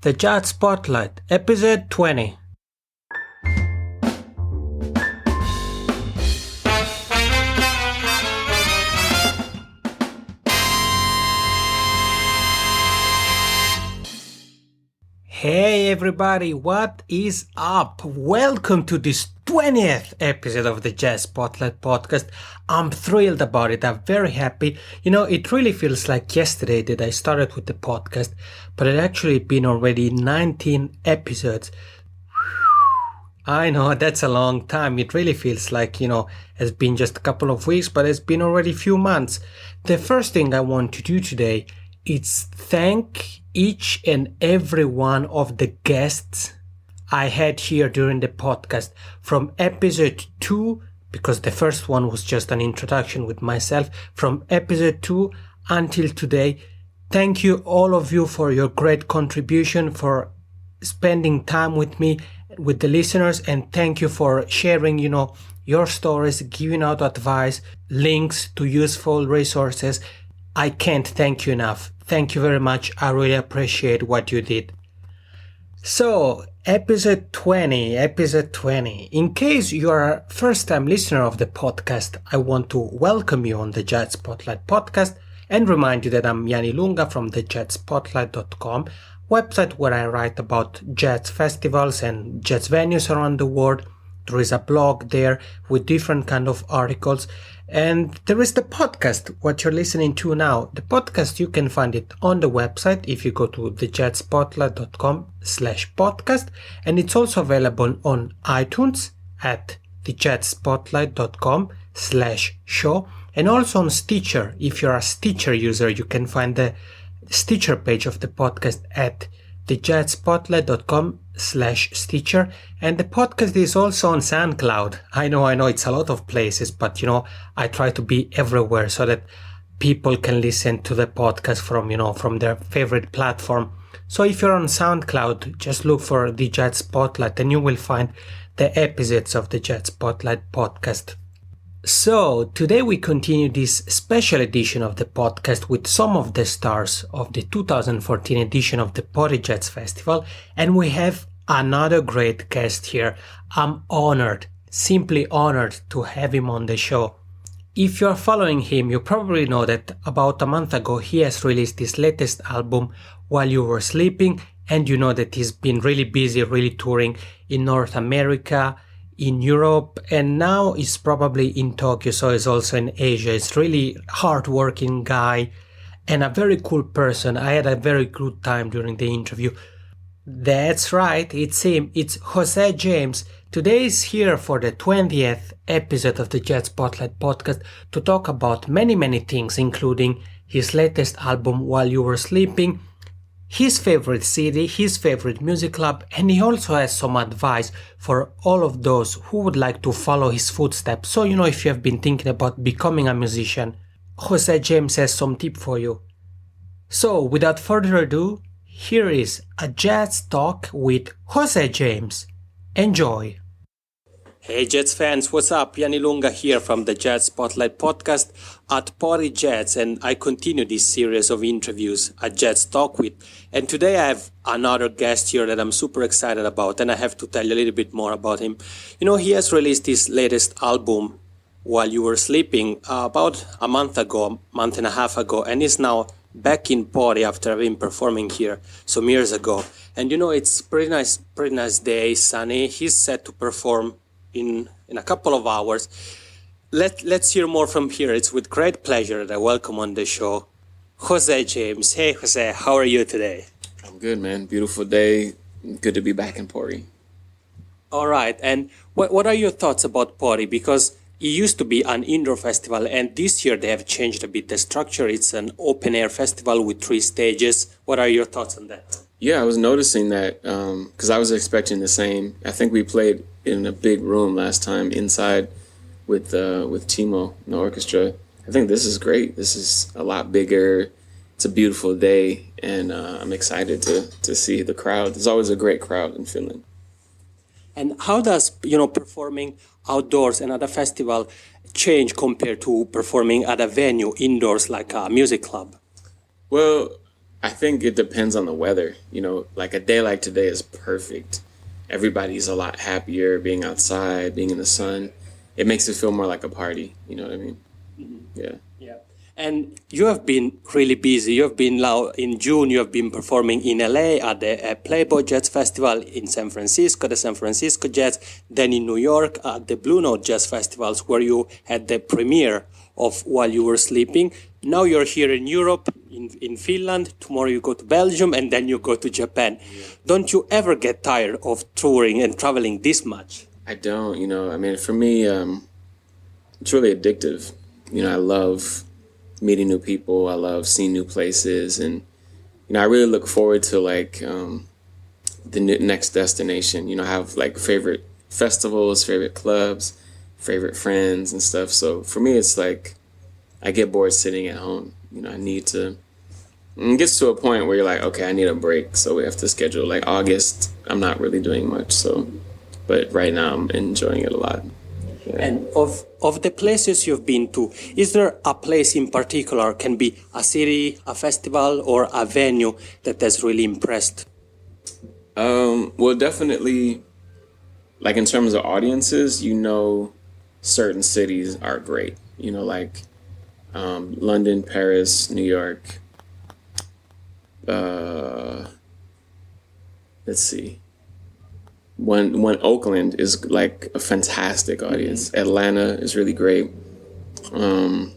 The Jazz Spotlight, episode 20. Hey everybody, what is up? Welcome to this 20th episode of the Jazz Spotlight podcast. I'm thrilled about it. I'm very happy. It really feels like yesterday that I started with the podcast, but it actually been already 19 episodes. I know, that's a long time. It really feels like, it's been just a couple of weeks, but it's been already a few months. The first thing I want to do today is thank each and every one of the guests I had here during the podcast from episode 2, because the first one was just an introduction with myself, from episode 2 until today. Thank you all of you for your great contribution, for spending time with me, with the listeners, and thank you for sharing, your stories, giving out advice, links to useful resources. I can't thank you enough. Thank you very much. I really appreciate what you did. So, episode 20. In case you are a first-time listener of the podcast, I want to welcome you on the Jazz Spotlight podcast and remind you that I'm Yanni Lunga from TheJazzSpotlight.com, website where I write about jazz festivals and jazz venues around the world. There is a blog there with different kind of articles. And there is the podcast, what you're listening to now. The podcast, you can find it on the website if you go to thejazzspotlight.com/podcast. And it's also available on iTunes at thejazzspotlight.com/show. And also on Stitcher. If you're a Stitcher user, you can find the Stitcher page of the podcast at thejazzspotlight.com/Stitcher. And the podcast is also on SoundCloud. I know it's a lot of places, but I try to be everywhere so that people can listen to the podcast from their favorite platform. So if you're on SoundCloud, just look for the Jazz Spotlight and you will find the episodes of the Jazz Spotlight podcast. So today we continue this special edition of the podcast with some of the stars of the 2014 edition of the Pori Jazz Festival, and we have another great guest here. I'm honored, simply honored to have him on the show. If you're following him, you probably know that about a month ago he has released his latest album, While You Were Sleeping, and you know that he's been really busy, really touring in North America, in Europe, and now he's probably in Tokyo, so he's also in Asia. He's really hard-working guy and a very cool person. I had a very good time during the interview. That's right, it's him. It's José James. Today is here for the 20th episode of the Jazz Spotlight podcast to talk about many things, including his latest album, While You Were Sleeping, his favorite city, his favorite music club, and he also has some advice for all of those who would like to follow his footsteps. So, if you have been thinking about becoming a musician, José James has some tip for you. So, without further ado, here is a jazz talk with José James. Enjoy! Hey Jazz fans, what's up? Yanni Lunga here from the Jazz Spotlight podcast at Pori Jazz, and I continue this series of interviews at Jazz Talk with. And today I have another guest here that I'm super excited about, and I have to tell you a little bit more about him. He has released his latest album, While You Were Sleeping, about a month and a half ago, and is now back in Pori after having performing here some years ago. And it's pretty nice day, sunny. He's set to perform in a couple of hours. Let's hear more from here. It's with great pleasure that I welcome on the show José James. Hey José, how are you today? I'm good, man. Beautiful day. Good to be back in Pori. All right. And what are your thoughts about Pori? Because it used to be an indoor festival, and this year they have changed a bit the structure. It's an open air festival with 3 stages. What are your thoughts on that? Yeah, I was noticing that because I was expecting the same. I think we played in a big room last time inside with Timo and the orchestra. I think this is great. This is a lot bigger. It's a beautiful day, and I'm excited to see the crowd. There's always a great crowd in Finland. And how does performing outdoors and at a festival change compared to performing at a venue indoors like a music club? Well, I think it depends on the weather. You know, like a day like today is perfect. Everybody's a lot happier being outside, being in the sun. It makes it feel more like a party. You know what I mean? Yeah. Yeah. And you have been really busy. You have been now in June, you have been performing in LA at the Playboy Jazz Festival, in San Francisco, the San Francisco Jazz, then in New York at the Blue Note Jazz Festivals, where you had the premiere of While You Were Sleeping. Now you're here in Europe, in Finland. Tomorrow you go to Belgium, and then you go to Japan. Yeah. Don't you ever get tired of touring and traveling this much? I don't, you know, I mean, for me, it's really addictive. You know, I love meeting new people. I love seeing new places. And, you know, I really look forward to like the next destination. You know, I have like favorite festivals, favorite clubs, favorite friends and stuff. So for me, it's like I get bored sitting at home. You know, I need to. And it gets to a point where you're like, okay, I need a break. So we have to schedule like August. I'm not really doing much. So, but right now I'm enjoying it a lot. Yeah. And of the places you've been to, is there a place in particular, can be a city, a festival, or a venue that has really impressed? Well, definitely, like in terms of audiences, you know, certain cities are great. You know, like London, Paris, New York. Let's see. When Oakland is like a fantastic audience. Mm-hmm. Atlanta is really great. And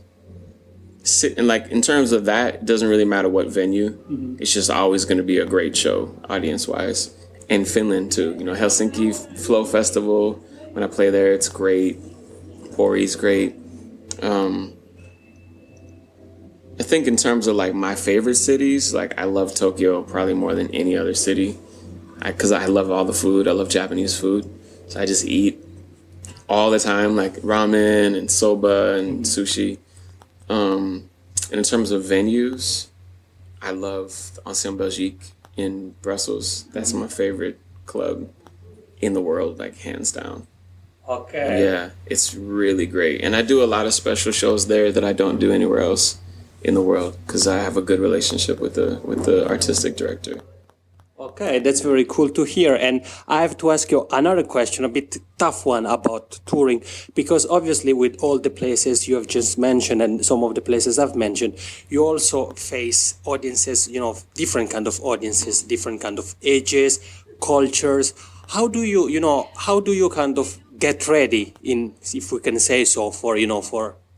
like in terms of that, it doesn't really matter what venue. Mm-hmm. It's just always going to be a great show audience wise. And Finland too. You know, Helsinki Flow Festival. When I play there, it's great. Pori's great. I think in terms of like my favorite cities, like I love Tokyo probably more than any other city. Because I love all the food. I love Japanese food. So I just eat all the time, like ramen and soba and sushi. And in terms of venues, I love Ancien Belgique in Brussels. That's my favorite club in the world, like hands down. Okay. Yeah, it's really great. And I do a lot of special shows there that I don't do anywhere else in the world because I have a good relationship with the artistic director. Okay, that's very cool to hear. And I have to ask you another question, a bit tough one about touring, because obviously with all the places you have just mentioned and some of the places I've mentioned, you also face audiences, you know, different kind of audiences, different kind of ages, cultures. How do you kind of get ready in, if we can say so, for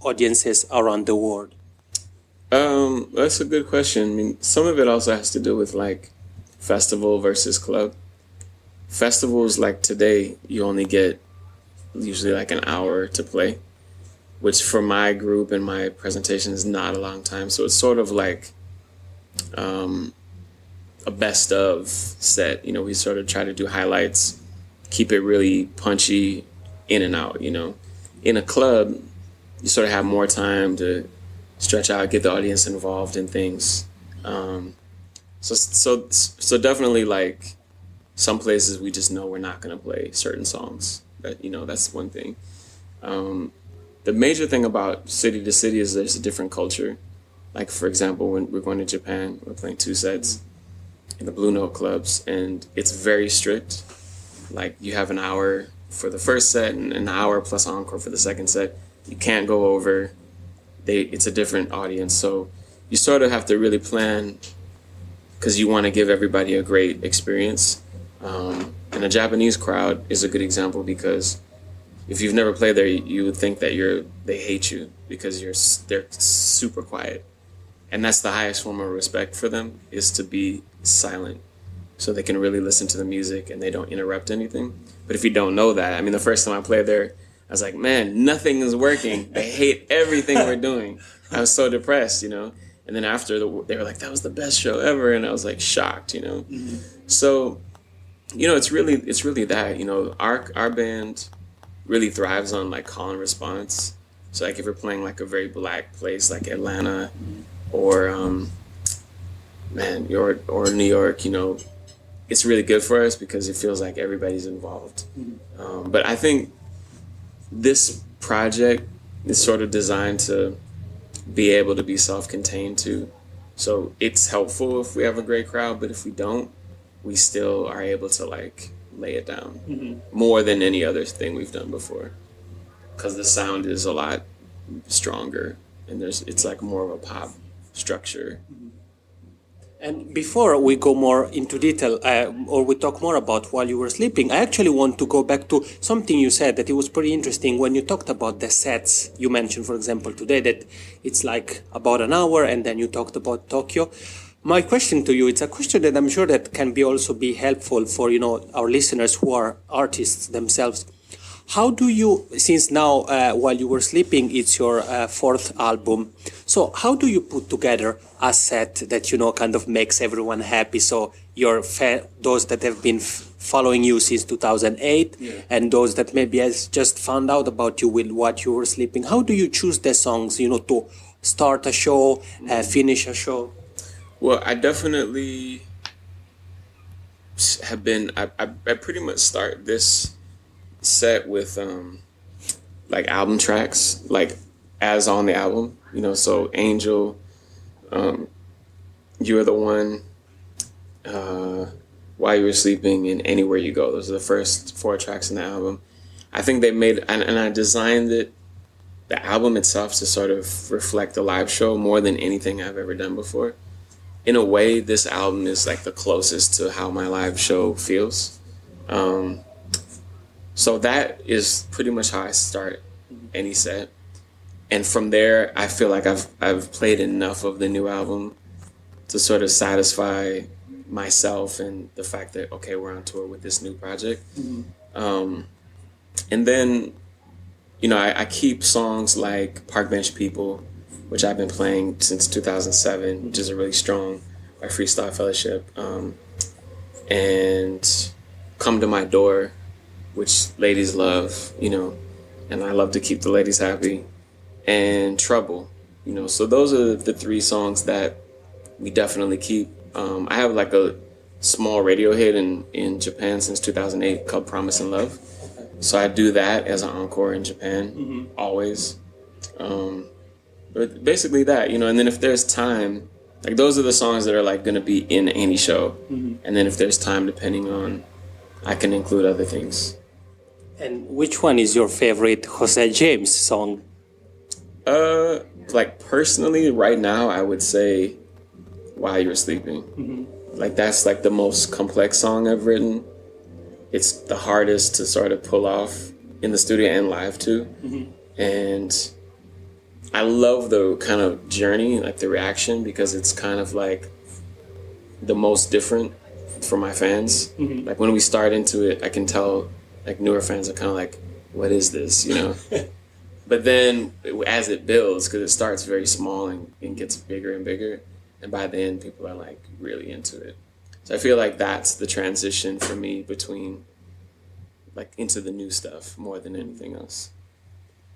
audiences around the world? That's a good question. I mean, some of it also has to do with like festival versus club. Festivals like today, you only get usually like an hour to play, which for my group and my presentation is not a long time. So it's sort of like a best of set. You know, we sort of try to do highlights, keep it really punchy in and out, you know. In a club, you sort of have more time to stretch out, get the audience involved in things. So definitely like some places we just know we're not going to play certain songs. That, you know, that's one thing. The major thing about city to city is there's a different culture. Like, for example, when we're going to Japan, we're playing 2 sets in the Blue Note clubs, and it's very strict. Like, you have an hour for the first set and an hour plus encore for the second set. You can't go over. It's a different audience, so you sort of have to really plan because you want to give everybody a great experience. And a Japanese crowd is a good example because if you've never played there, you would think that they hate you because they're super quiet. And that's the highest form of respect for them, is to be silent so they can really listen to the music and they don't interrupt anything. But if you don't know that, I mean, the first time I played there, I was like, man, nothing is working. They hate everything we're doing. I was so depressed, you know. And then after, they were like, that was the best show ever. And I was like shocked, you know. Mm-hmm. So, you know, it's really that, you know, our band really thrives on like call and response. So like if you're playing like a very black place like Atlanta or or New York, you know, it's really good for us because it feels like everybody's involved. Mm-hmm. But I think this project is sort of designed to be able to be self-contained too. So it's helpful if we have a great crowd, but if we don't, we still are able to like lay it down more than any other thing we've done before, because the sound is a lot stronger and it's like more of a pop structure. And before we go more into detail, or we talk more about while you were sleeping, I actually want to go back to something you said that it was pretty interesting when you talked about the sets. You mentioned, for example, today that it's like about an hour, and then you talked about Tokyo. My question to you, it's a question that I'm sure that can be also be helpful for, our listeners who are artists themselves. How do you, since now while you were sleeping, it's your fourth album. So how do you put together a set that, kind of makes everyone happy? So your those that have been following you since 2008 and those that maybe has just found out about you with what you were sleeping. How do you choose the songs, to start a show, finish a show? Well, I definitely have been, I pretty much start this set with like album tracks, like as on the album, so Angel, You're the One, While You Were Sleeping, and Anywhere You Go. Those are the first 4 tracks in the album. I think they made, and I designed the album itself to sort of reflect the live show more than anything I've ever done before. In a way, this album is like the closest to how my live show feels. So that is pretty much how I start any set. And from there, I feel like I've played enough of the new album to sort of satisfy myself and the fact that, okay, we're on tour with this new project. And then, I keep songs like Park Bench People, which I've been playing since 2007, which is a really strong by Freestyle Fellowship. And Come to My Door, which ladies love, and I love to keep the ladies happy, and Trouble, so those are the 3 songs that we definitely keep. I have like a small radio hit in Japan since 2008 called Promise and Love. So I do that as an encore in Japan, always. But basically that, and then if there's time, like those are the songs that are like going to be in any show. And then if there's time, depending on, I can include other things. And which one is your favorite José James song? Like personally, right now, I would say While You Were Sleeping. Like that's like the most complex song I've written. It's the hardest to sort of pull off in the studio and live too. And I love the kind of journey, like the reaction, because it's kind of like the most different for my fans. Like when we start into it, I can tell like newer fans are kind of like, what is this, But then as it builds, because it starts very small and gets bigger and bigger, and by the end people are like really into it. So I feel like that's the transition for me between like into the new stuff more than anything else.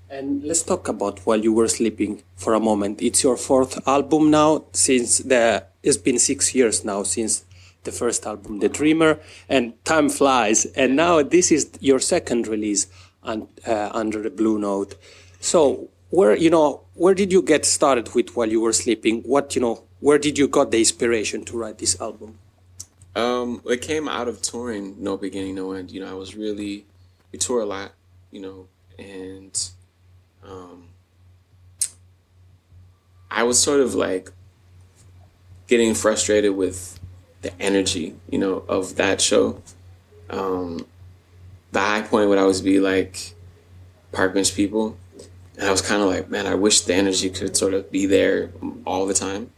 And let's talk about While You Were Sleeping for a moment. It's your 4th album now, it's been 6 years now since the first album, The Dreamer, and time flies. And now this is your 2nd release under the Blue Note. So where did you get started with While You Were Sleeping? Where did you got the inspiration to write this album? It came out of touring, no beginning, no end. We tour a lot, and I was sort of like getting frustrated with the energy, of that show. The high point would always be like Park Bench People. And I was kind of like, man, I wish the energy could sort of be there all the time.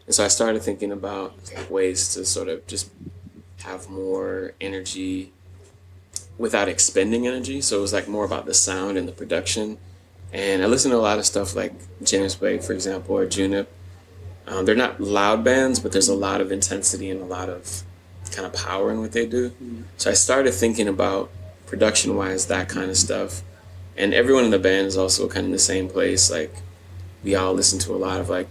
And so I started thinking about ways to sort of just have more energy without expending energy. So it was like more about the sound and the production. And I listened to a lot of stuff like James Blake, for example, or Junip. They're not loud bands, but there's a lot of intensity and a lot of kind of power in what they do. So I started thinking about production-wise, that kind of stuff. And everyone in the band is also kind of in the same place. Like we all listen to a lot of like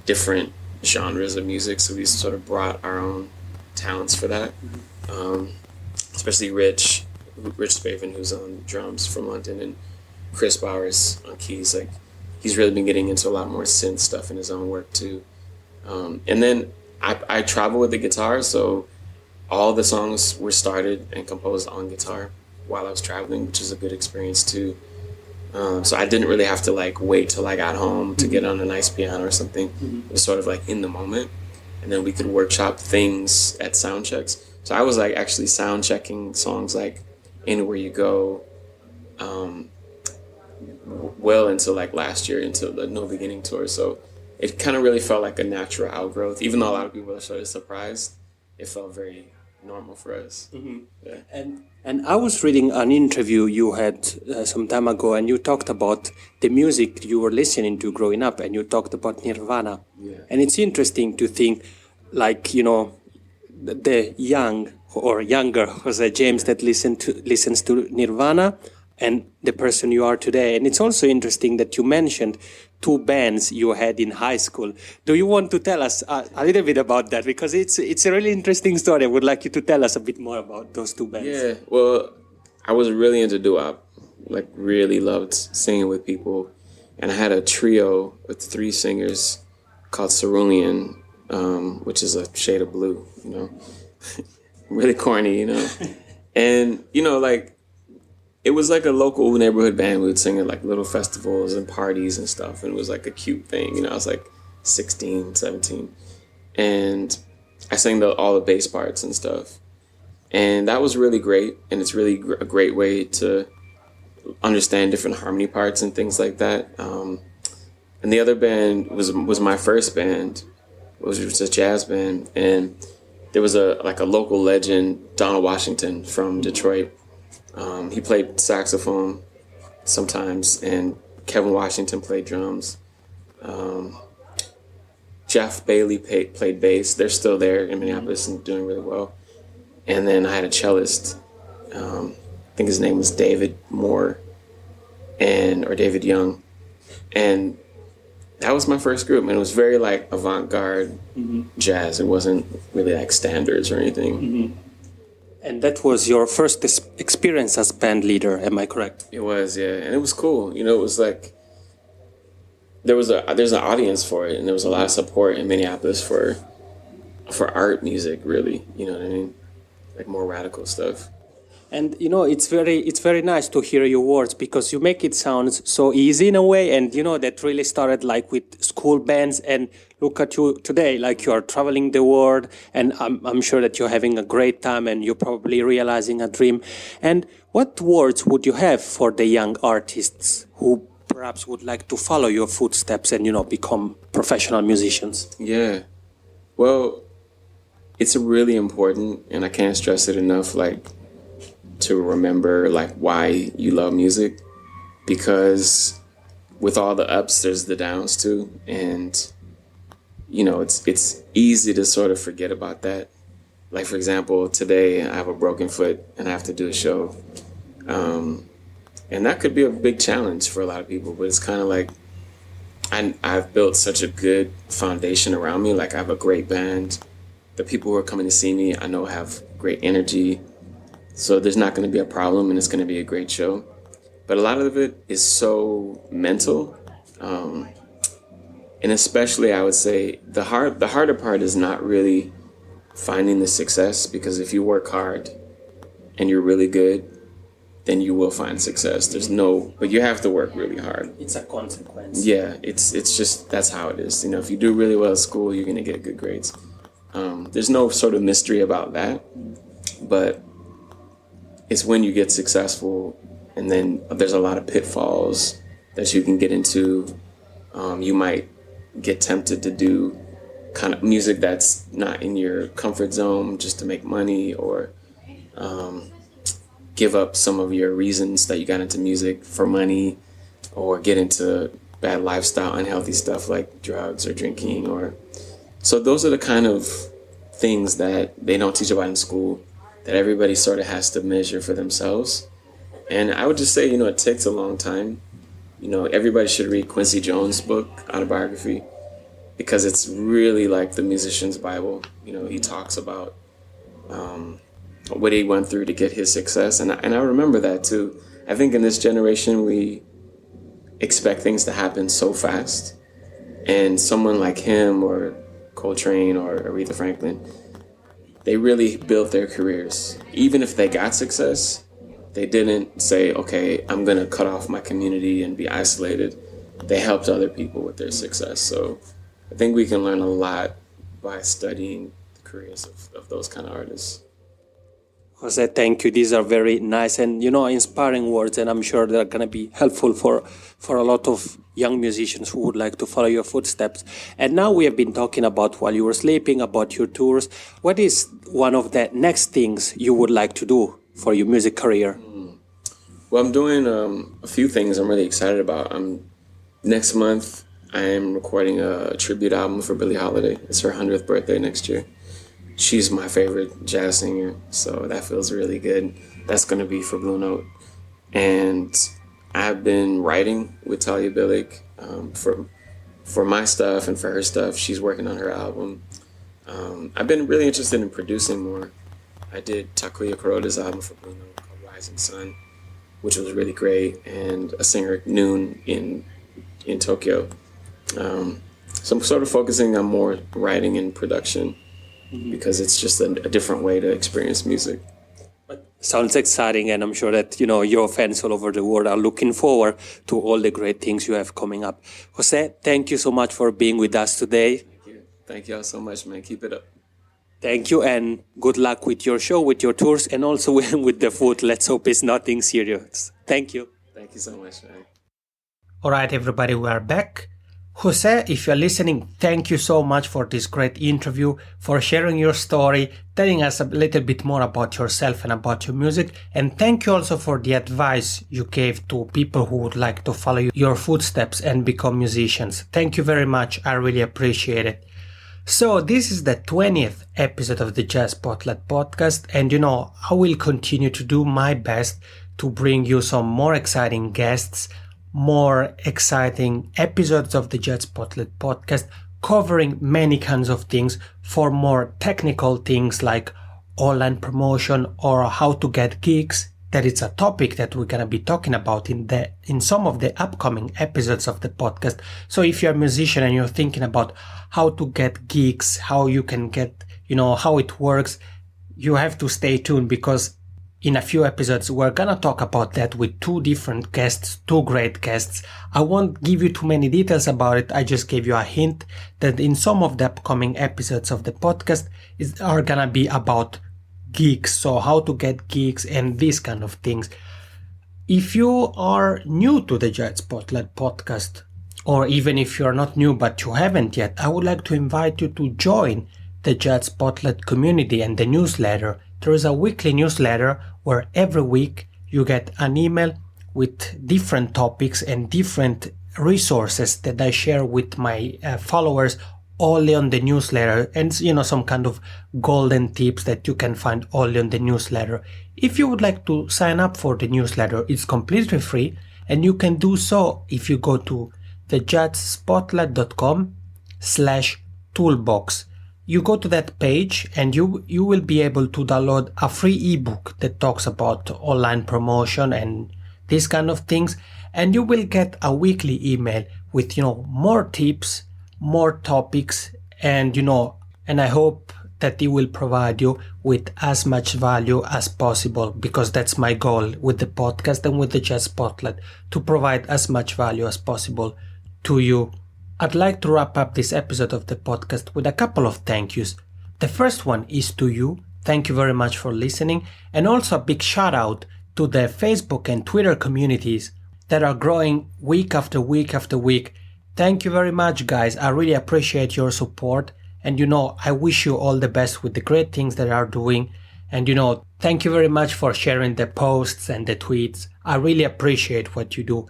different genres of music. So we sort of brought our own talents for that. Especially Rich Spaven, who's on drums from London, and Chris Bowers on keys. Like he's really been getting into a lot more synth stuff in his own work too. And then I travel with the guitar, so all the songs were started and composed on guitar while I was traveling, which is a good experience too. So I didn't really have to like wait till I got home to get on a nice piano or something. It was sort of like in the moment, and then we could workshop things at sound checks. So I was like actually sound checking songs like Anywhere You Go, well into like last year, into the No Beginning tour. So it kind of really felt like a natural outgrowth, even though a lot of people are sort of surprised. It felt very normal for us. Yeah. And I was reading an interview you had some time ago, and you talked about the music you were listening to growing up, and you talked about Nirvana. Yeah. And it's interesting to think, like, you know, the young or younger José James that listens to Nirvana and the person you are today. And it's also interesting that you mentioned two bands you had in high school. Do you want to tell us a little bit about that? Because it's a really interesting story. I would like you to tell us a bit more about those two bands. Yeah, well, I was really into doo-wop, like really loved singing with people. And I had a trio with 3 singers called Cerulean, which is a shade of blue, you know, really corny, you know. And, you know, like, it was like a local neighborhood band. We would sing at like little festivals and parties and stuff. And it was like a cute thing. You know, I was like 16, 17. And I sang all the bass parts and stuff. And that was really great. And it's really a great way to understand different harmony parts and things like that. And the other band was my first band. It was a jazz band. And there was a local legend, Donald Washington from Detroit. He played saxophone sometimes, and Kevin Washington played drums. Jeff Bailey played bass. They're still there in Minneapolis and doing really well. And then I had a cellist. I think his name was David Moore, or David Young. And that was my first group, and it was very like avant-garde jazz. It wasn't really like standards or anything. And that was your first experience as band leader, am I correct? It was, yeah, and it was cool. You know, it was like there's an audience for it, and there was a lot of support in Minneapolis for art music, really. You know what I mean? Like more radical stuff. And you know, it's very nice to hear your words, because you make it sound so easy in a way, and you know that really started like with school bands, and look at you today, like you are traveling the world, and I'm sure that you're having a great time, and you're probably realizing a dream. And what words would you have for the young artists who perhaps would like to follow your footsteps and, you know, become professional musicians? Yeah, well, it's really important, and I can't stress it enough, like, to remember like why you love music, because with all the ups there's the downs too, and you know it's easy to sort of forget about that. Like, for example, today I have a broken foot and I have to do a show, and that could be a big challenge for a lot of people, but it's kind of like I've built such a good foundation around me. Like, I have a great band. The people who are coming to see me I know have great energy. So there's not going to be a problem, and it's going to be a great show. But a lot of it is so mental. And especially, I would say, the harder part is not really finding the success, because if you work hard and you're really good, then you will find success. But you have to work really hard. It's a consequence. Yeah, it's just, that's how it is. You know, if you do really well at school, you're going to get good grades. There's no sort of mystery about that. But it's when you get successful, and then there's a lot of pitfalls that you can get into. You might get tempted to do kind of music that's not in your comfort zone just to make money, or give up some of your reasons that you got into music for money, or get into bad lifestyle, unhealthy stuff like drugs or drinking. So those are the kind of things that they don't teach about in school, that everybody sort of has to measure for themselves. And I would just say, you know, it takes a long time. You know, everybody should read Quincy Jones' book, Autobiography, because it's really like the musician's Bible. You know, he talks about what he went through to get his success. And I remember that too. I think in this generation, we expect things to happen so fast. And someone like him, or Coltrane or Aretha Franklin, they really built their careers. Even if they got success, they didn't say, okay, I'm going to cut off my community and be isolated. They helped other people with their success. So I think we can learn a lot by studying the careers of those kind of artists. Jose, thank you. These are very nice and, inspiring words, and I'm sure they're going to be helpful for a lot of young musicians who would like to follow your footsteps. And now we have been talking about while you were sleeping, about your tours. What is one of the next things you would like to do for your music career? Well, I'm doing a few things I'm really excited about. Next month, I am recording a tribute album for Billie Holiday. It's her 100th birthday next year. She's my favorite jazz singer, so that feels really good. That's going to be for Blue Note. And I've been writing with Talia Billick for my stuff and for her stuff. She's working on her album. I've been really interested in producing more. I did Takuya Kuroda's album for Blue Note called Rising Sun, which was really great, and a singer, Noon, in Tokyo. So I'm sort of focusing on more writing and production, because it's just a different way to experience music. Sounds exciting, and I'm sure that your fans all over the world are looking forward to all the great things you have coming up. Jose, thank you so much for being with us today. Thank you all so much, man. Keep it up. Thank you, and good luck with your show, with your tours, and also with the food. Let's hope it's nothing serious. Thank you. Thank you so much, man. All right, everybody, we are back. Jose, if you're listening, thank you so much for this great interview, for sharing your story, telling us a little bit more about yourself and about your music. And thank you also for the advice you gave to people who would like to follow your footsteps and become musicians. Thank you very much. I really appreciate it. So this is the 20th episode of the Jazz Spotlight podcast. And I will continue to do my best to bring you some more exciting guests, more exciting episodes of the Jazz Spotlight podcast, covering many kinds of things, for more technical things like online promotion or how to get gigs. That is a topic that we're going to be talking about in some of the upcoming episodes of the podcast. So if you're a musician and you're thinking about how to get gigs, how you can get, how it works, you have to stay tuned, because in a few episodes, we're gonna talk about that with two different guests, two great guests. I won't give you too many details about it. I just gave you a hint that in some of the upcoming episodes of the podcast are gonna be about gigs. So how to get gigs and these kind of things. If you are new to the Jazz Spotlight podcast, or even if you're not new but you haven't yet, I would like to invite you to join the Jazz Spotlight community and the newsletter. There is a weekly newsletter where every week you get an email with different topics and different resources that I share with my followers only on the newsletter, and some kind of golden tips that you can find only on the newsletter. If you would like to sign up for the newsletter, it's completely free, and you can do so if you go to thejazzspotlight.com/toolbox. You go to that page and you will be able to download a free ebook that talks about online promotion and these kind of things, and you will get a weekly email with more tips, more topics, and and I hope that it will provide you with as much value as possible, because that's my goal with the podcast and with the Jazz Spotlight, to provide as much value as possible to you. I'd like to wrap up this episode of the podcast with a couple of thank yous. The first one is to you. Thank you very much for listening. And also a big shout out to the Facebook and Twitter communities that are growing week after week after week. Thank you very much, guys. I really appreciate your support. And I wish you all the best with the great things that are doing. And thank you very much for sharing the posts and the tweets. I really appreciate what you do.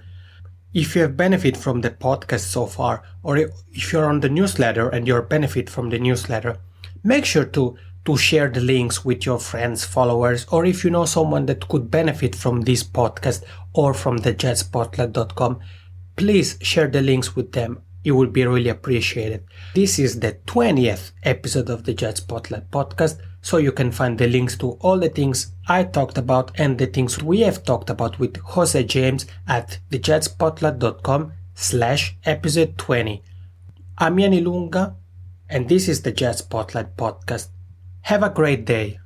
If you have benefit from the podcast so far, or if you're on the newsletter and you benefit from the newsletter, make sure to share the links with your friends, followers, or if you know someone that could benefit from this podcast or from the jazzspotlight.com, please share the links with them. It would be really appreciated. This is the 20th episode of the Jazz Spotlight podcast, so you can find the links to all the things I talked about and the things we have talked about with José James at thejazzspotlight.com/episode 20. Amiani Lunga and this is the Jazz Spotlight Podcast. Have a great day.